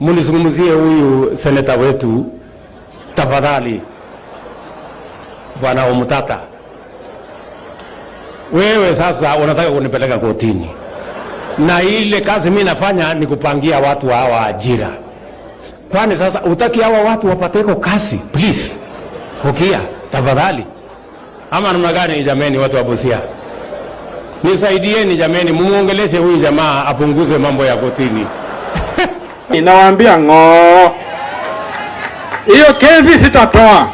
Munizungumzie huyu seneta wetu tafadhali, bwana Omtatah. Wewe sasa unataka kunipeleka kotini, na ile kazi mimi nafanya ni kupangia watu hawa ajira. Kwani sasa utaki hawa watu wapateko kazi? Please, hukia tafadhali. Ama namna gani jameni, watu wa Busia? Nisaidieni jameni, mumuongeleshe huyu jamaa apunguze mambo ya kotini. Ninawaambia ng'oo, hiyo kesi sitatoa.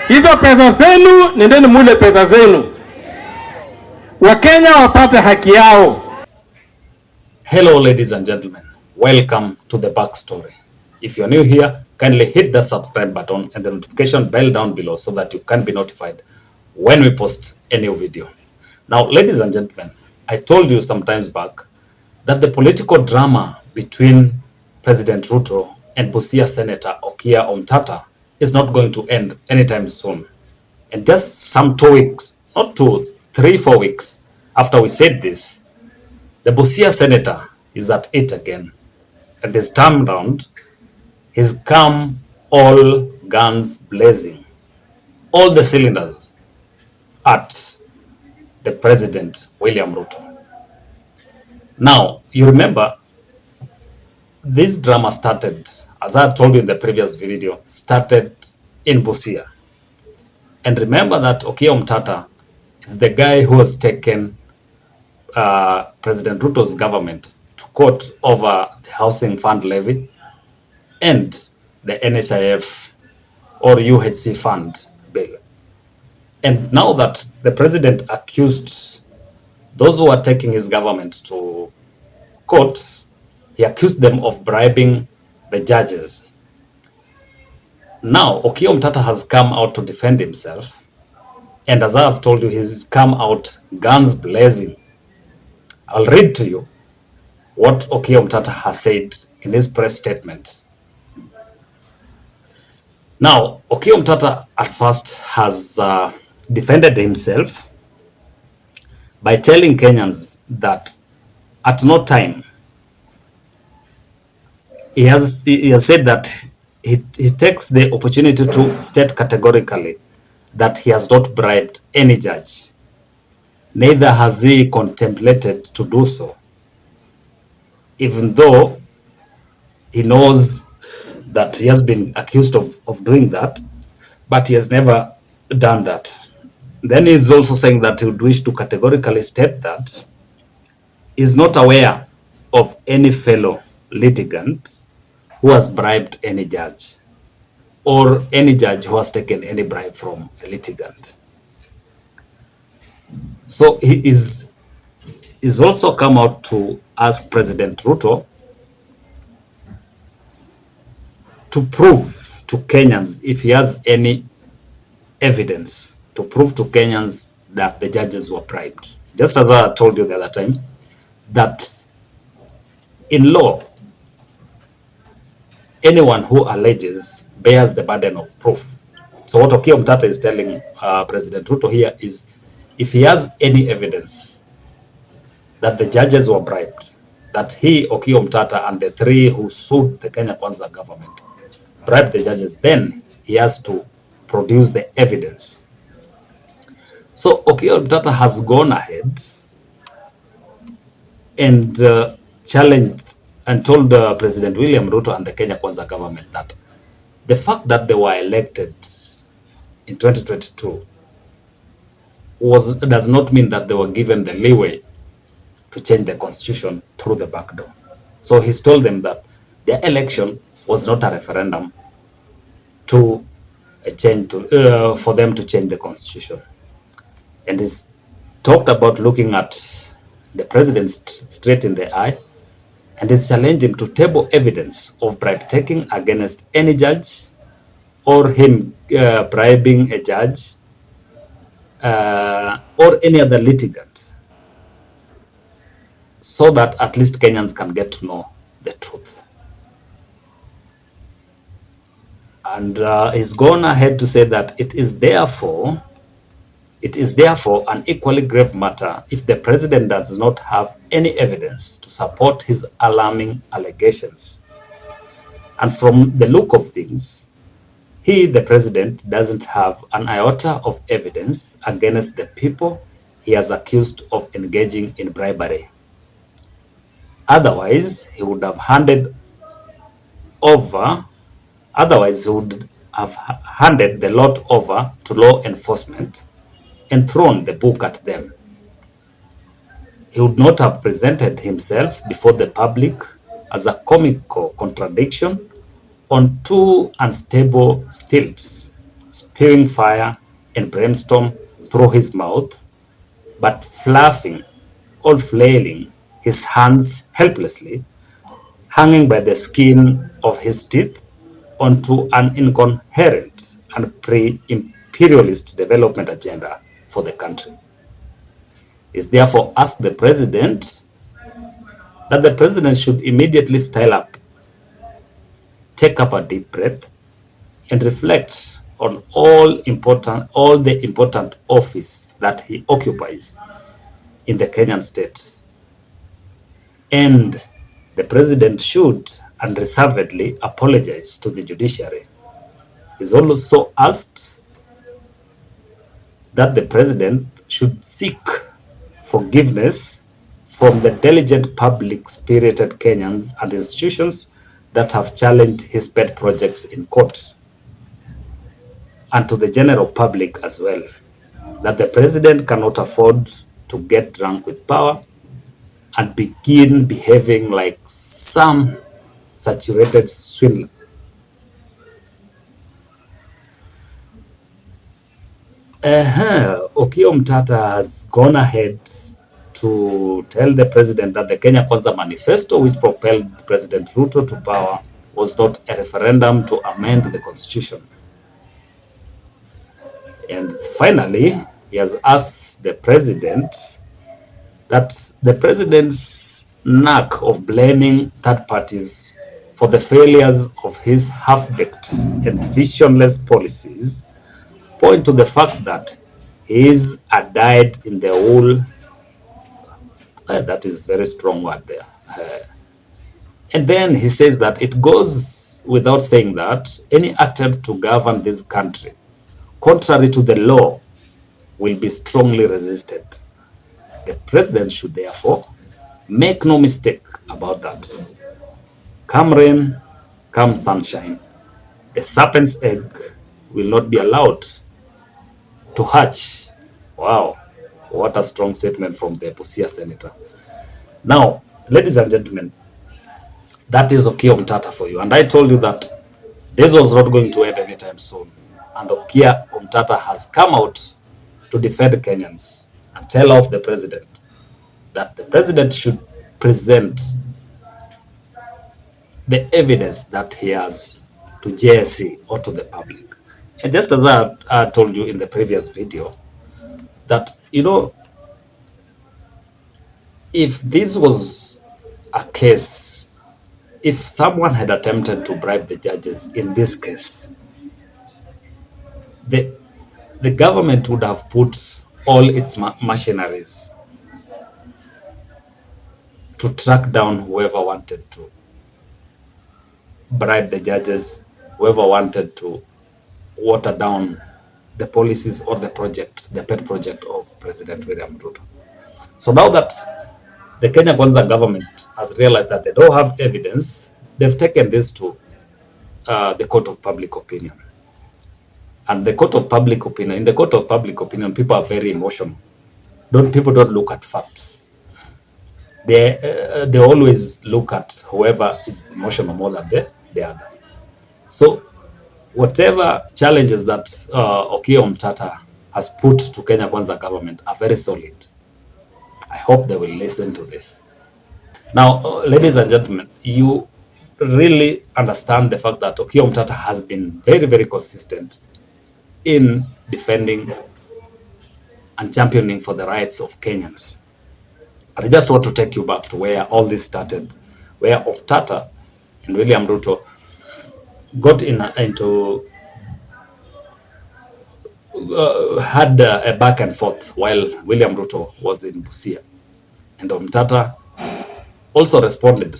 Hizo pesa zenu, nendeni mule pesa zenu, Wakenya wapate haki yao. Hello ladies and gentlemen, welcome to the backstory. If you're new here, kindly hit the subscribe button and the notification bell down below so that you can be notified when we post a new video. Now ladies and gentlemen, I told you some times back that the political drama between President Ruto and Busia Senator Omtatah is not going to end anytime soon. And just some 2 weeks, not 2, 3, 4 weeks after we said this, the Busia Senator is at it again. And this time round, he's come all guns blazing, all the cylinders at the President William Ruto. Now, you remember, this drama started, as I told you in the previous video, started in Busia. And remember that Omtatah is the guy who has taken President Ruto's government to court over the housing fund levy and the NHIF or UHC fund bill. And now that the president accused those who are taking his government to court, he accused them of bribing the judges. Now, Omtatah has come out to defend himself. And as I have told you, he's come out guns blazing. I'll read to you what Omtatah has said in his press statement. Now, Omtatah at first has defended himself by telling Kenyans that at no time he has said that he takes the opportunity to state categorically that he has not bribed any judge. Neither has he contemplated to do so, even though he knows that he has been accused of doing that, but he has never done that. Then he is also saying that he would wish to categorically state that he is not aware of any fellow litigant who has bribed any judge or any judge who has taken any bribe from a litigant. So he is also come out to ask President Ruto to prove to Kenyans, if he has any evidence, to prove to Kenyans that the judges were bribed. Just as I told you the other time, that in law, anyone who alleges bears the burden of proof. So what Omtatah is telling President Ruto here is, if he has any evidence that the judges were bribed, that he, Omtatah, and the 3 who sued the Kenya Kwanza government bribed the judges, then he has to produce the evidence. So Omtatah has gone ahead and challenged and told President William Ruto and the Kenya Kwanza government that the fact that they were elected in 2022 does not mean that they were given the leeway to change the constitution through the back door. So he's told them that their election was not a referendum to for them to change the constitution. And he's talked about looking at the president straight in the eye, and has challenged him to table evidence of bribe taking against any judge or him bribing a judge or any other litigant, so that at least Kenyans can get to know the truth. And he's gone ahead to say that it is therefore an equally grave matter if the president does not have any evidence to support his alarming allegations. And from the look of things, he, the president, doesn't have an iota of evidence against the people he has accused of engaging in bribery. Otherwise, he would have handed the lot over to law enforcement and thrown the book at them. He would not have presented himself before the public as a comical contradiction on two unstable stilts, spewing fire and brimstone through his mouth, but fluffing or flailing his hands helplessly, hanging by the skin of his teeth onto an incoherent and pre-imperialist development agenda for the country. Is therefore asked the president that the president should immediately style up, take up a deep breath, and reflect on all the important office that he occupies in the Kenyan state. And the president should unreservedly apologize to the judiciary. He's also asked that the president should seek forgiveness from the diligent, public-spirited Kenyans and institutions that have challenged his pet projects in court, and to the general public as well, that the president cannot afford to get drunk with power and begin behaving like some saturated swindler. Omtatah has gone ahead to tell the president that the Kenya Kwanza manifesto, which propelled President Ruto to power, was not a referendum to amend the constitution. And finally, he has asked the president that the president's knack of blaming third parties for the failures of his half-baked and visionless policies point to the fact that he is a dyed-in-the-wool, that is a very strong word there. And then he says that it goes without saying that any attempt to govern this country contrary to the law will be strongly resisted. The president should therefore make no mistake about that. Come rain, come sunshine, the serpent's egg will not be allowed to hatch. Wow, what a strong statement from the Busia senator. Now, ladies and gentlemen, that is Omtatah for you. And I told you that this was not going to end anytime soon. And Omtatah has come out to defend Kenyans and tell off the president that the president should present the evidence that he has to JSC or to the public. And just as I told you in the previous video, that, if this was a case, if someone had attempted to bribe the judges in this case, the government would have put all its machineries to track down whoever wanted to bribe the judges, whoever wanted to water down the policies or the project, the pet project of President William Ruto. So now that the Kenya Kwanza government has realized that they don't have evidence, they've taken this to the court of public opinion. And in the court of public opinion, people are very emotional. People don't look at facts. They always look at whoever is emotional more than the other. So whatever challenges that Omtatah has put to Kenya Kwanza government are very solid. I hope they will listen to this. Now, ladies and gentlemen, you really understand the fact that Omtatah has been very, very consistent in defending and championing for the rights of Kenyans. And I just want to take you back to where all this started, where Omtatah and William Ruto got into had a back and forth while William Ruto was in Busia. And Omtatah also responded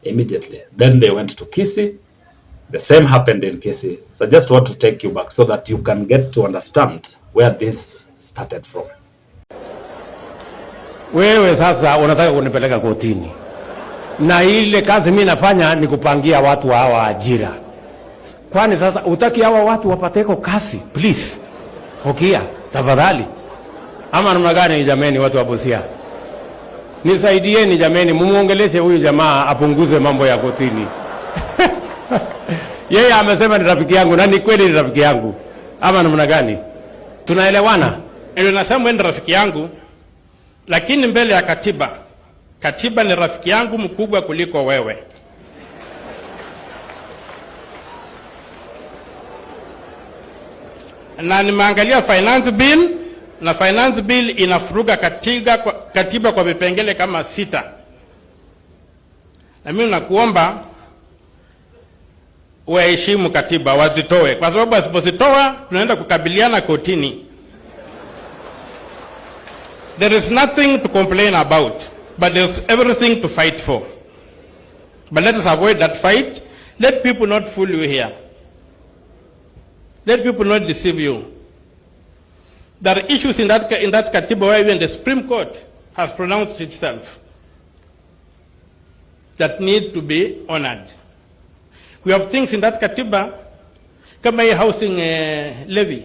immediately. Then they went to Kisii. The same happened in Kisii. So I just want to take you back so that you can get to understand where this started from. Wewe sasa unataka kunipeleka kotini. Na ile kazi mimi nafanya ni kupangia watu hawa ajira. Kwani sasa utaki hawa watu wapateko kazi, please. Hokia, tafadhali. Ama namna gani jameni watu wa Busia? Nisaidieni jameni, mumuongeleshe huyu jamaa apunguze mambo ya kotini. Yeye amesema ni rafiki yangu na ni kweli ni rafiki yangu. Ama namna gani? Tunaelewana? Ndio nasema ni rafiki yangu, lakini mbele ya katiba ni rafiki yangu mkubwa kuliko wewe. Na nimeangalia finance bill, na finance bill inafuruga katiba kwa vipengele kama 6. Na mimi nakuomba waheshimu katiba, wazitoe, kwa sababu wasipozitoa tunaenda kukabiliana kotini. There is nothing to complain about, but there's everything to fight for. But let us avoid that fight. Let people not fool you here. Let people not deceive you. There are issues in that katiba where even the Supreme Court has pronounced itself that need to be honored. We have things in that katiba kama hii housing levy.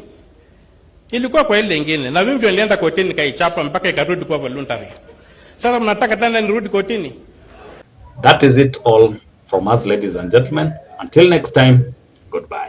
Ilikuwa kwa ile nyingine na mimi ndio nilienda kotini nikaichapa mpaka ikarudi kwa voluntary. Sasa mnataka tena nirudi kotini? That is it all from us, ladies and gentlemen. Until next time, goodbye.